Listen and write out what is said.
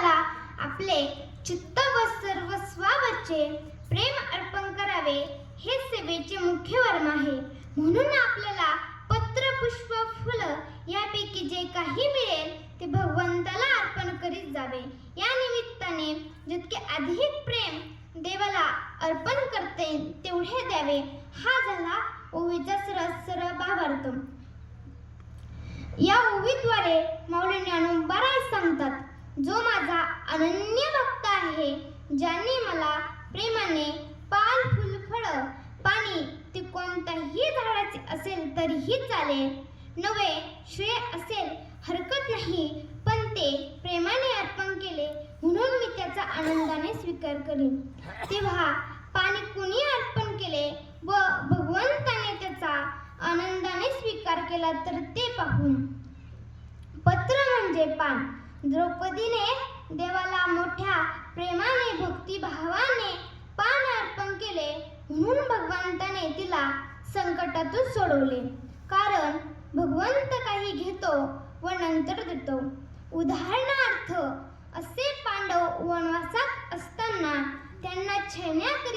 देवाला आपले चित्त व सर्वस्वावरचे प्रेम अर्पण करावे हे सेवेचे मुख्य वर्म आहे. म्हणून आपल्याला पत्र, पुष्प, फुलं यापैकी जे काही मिळेल ते भगवंताला अर्पण करीत जावे. या निमित्ताने जितके अधिक प्रेम देवाला अर्पण करते तेवढे द्यावे. हा झाला ओवीचा सरळ भावार्थ. या ओवीद्वारे माऊली ज्ञानोबा राय सांगतात, जो माझा अनन्य भक्त आहे, ज्याने मला प्रेमाने पान, फुल, फळ, पाणी ते कोणत्याही झाडाचे असेल तरीही चालेल, नवे श्रेय असेल हरकत नाही, पण ते प्रेमाने अर्पण केले म्हणून मी त्याचा आनंदाने स्वीकार करीन. तेव्हा पाणी कुणी अर्पण केले व भगवंताने त्याचा आनंदाने स्वीकार केला तर ते पाहून. पत्र म्हणजे पान. द्रौपदीने देवाला मोठ्या प्रेमाने, भक्तिभावाने पान अर्पण केले म्हणून भगवंताने तिला संकटातून सोडवले. कारण भगवंत काही घेतो व नंतर देतो. उदाहरणार्थ असे पांडव वनवासात असताना त्यांना छळण्याकरिता